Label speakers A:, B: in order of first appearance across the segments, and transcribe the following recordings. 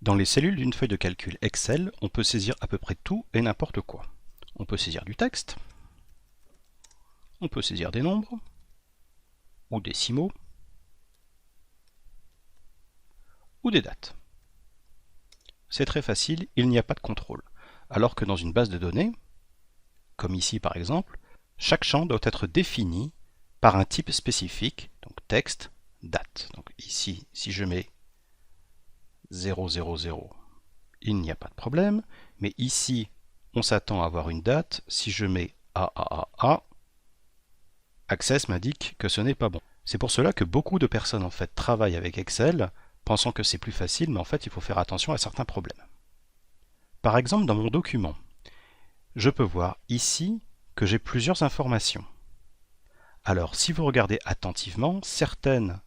A: Dans les cellules d'une feuille de calcul Excel, on peut saisir à peu près tout et n'importe quoi. On peut saisir du texte, on peut saisir des nombres, ou décimaux, ou des dates. C'est très facile, il n'y a pas de contrôle. Alors que dans une base de données, comme ici par exemple, chaque champ doit être défini par un type spécifique, donc texte, date. Donc ici, si je mets 000, il n'y a pas de problème, mais ici, on s'attend à avoir une date. Si je mets AAAA, Access m'indique que ce n'est pas bon. C'est pour cela que beaucoup de personnes en fait travaillent avec Excel, pensant que c'est plus facile, mais en fait il faut faire attention à certains problèmes. Par exemple, dans mon document, je peux voir ici que j'ai plusieurs informations. Alors, si vous regardez attentivement, certaines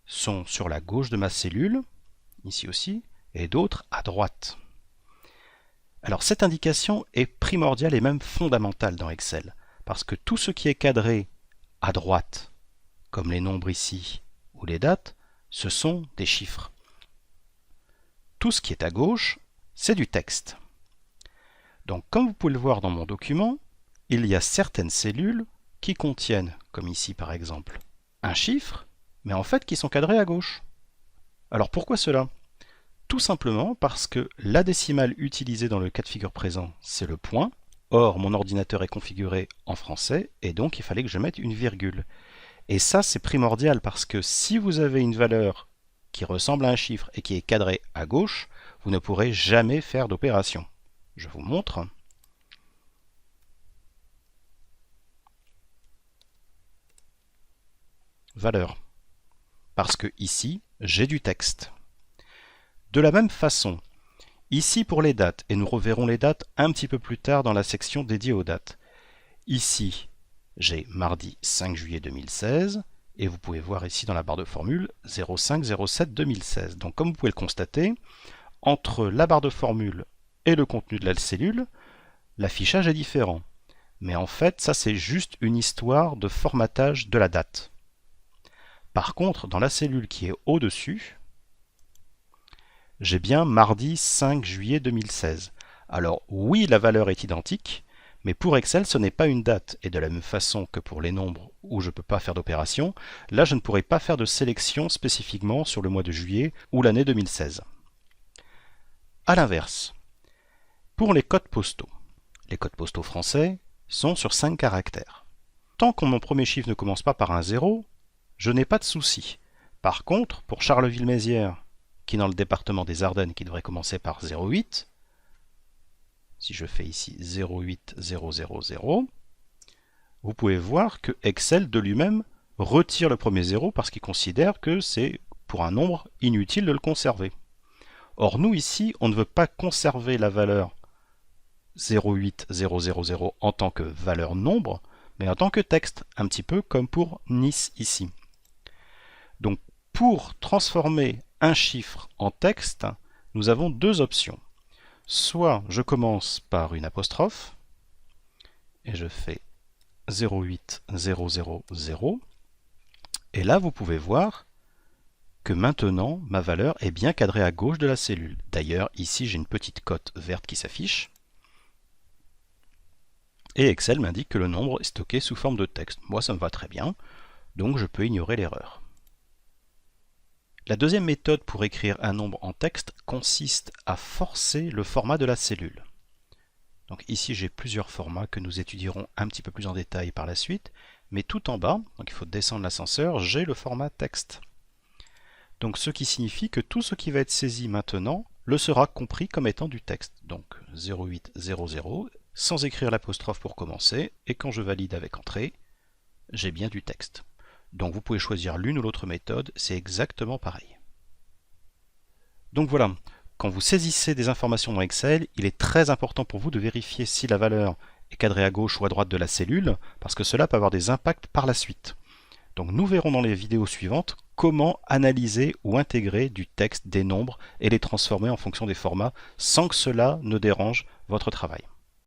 A: sont sur la gauche de ma cellule, ici aussi, et d'autres à droite. Alors, cette indication est primordiale et même fondamentale dans Excel, parce que tout ce qui est cadré à droite, comme les nombres ici, ou les dates, ce sont des chiffres. Tout ce qui est à gauche, c'est du texte. Donc, comme vous pouvez le voir dans mon document, il y a certaines cellules qui contiennent, comme ici par exemple, un chiffre, mais en fait qui sont cadrées à gauche. Alors pourquoi cela? Tout simplement parce que la décimale utilisée dans le cas de figure présent, c'est le point. Or, mon ordinateur est configuré en français, et donc il fallait que je mette une virgule. Et ça, c'est primordial parce que si vous avez une valeur qui ressemble à un chiffre et qui est cadrée à gauche, vous ne pourrez jamais faire d'opération. Je vous montre. Valeur. Parce que ici, j'ai du texte. De la même façon, ici pour les dates, et nous reverrons les dates un petit peu plus tard dans la section dédiée aux dates. Ici, j'ai mardi 5 juillet 2016, et vous pouvez voir ici dans la barre de formule 05-07-2016. Donc comme vous pouvez le constater, entre la barre de formule et le contenu de la cellule, l'affichage est différent. Mais en fait, ça c'est juste une histoire de formatage de la date. Par contre, dans la cellule qui est au-dessus, j'ai bien mardi 5 juillet 2016. Alors oui, la valeur est identique, mais pour Excel, ce n'est pas une date. Et de la même façon que pour les nombres où je ne peux pas faire d'opération, là je ne pourrai pas faire de sélection spécifiquement sur le mois de juillet ou l'année 2016. A l'inverse, pour les codes postaux français sont sur 5 caractères. Tant que mon premier chiffre ne commence pas par un 0, je n'ai pas de souci. Par contre, pour Charleville-Mézières, qui est dans le département des Ardennes, qui devrait commencer par 08, si je fais ici 08000, vous pouvez voir que Excel de lui-même retire le premier 0 parce qu'il considère que c'est pour un nombre inutile de le conserver. Or nous ici, on ne veut pas conserver la valeur 08000 en tant que valeur nombre, mais en tant que texte, un petit peu comme pour Nice ici. Donc pour transformer un chiffre en texte, nous avons deux options. Soit je commence par une apostrophe, et je fais 08000, et là vous pouvez voir que maintenant ma valeur est bien cadrée à gauche de la cellule. D'ailleurs ici j'ai une petite cote verte qui s'affiche, et Excel m'indique que le nombre est stocké sous forme de texte. Moi ça me va très bien, donc je peux ignorer l'erreur. La deuxième méthode pour écrire un nombre en texte consiste à forcer le format de la cellule. Donc ici j'ai plusieurs formats que nous étudierons un petit peu plus en détail par la suite, mais tout en bas, donc il faut descendre l'ascenseur, j'ai le format texte. Donc ce qui signifie que tout ce qui va être saisi maintenant le sera compris comme étant du texte. Donc 0800, sans écrire l'apostrophe pour commencer, et quand je valide avec entrée, j'ai bien du texte. Donc vous pouvez choisir l'une ou l'autre méthode, c'est exactement pareil. Donc voilà, quand vous saisissez des informations dans Excel, il est très important pour vous de vérifier si la valeur est cadrée à gauche ou à droite de la cellule, parce que cela peut avoir des impacts par la suite. Donc nous verrons dans les vidéos suivantes comment analyser ou intégrer du texte, des nombres et les transformer en fonction des formats sans que cela ne dérange votre travail.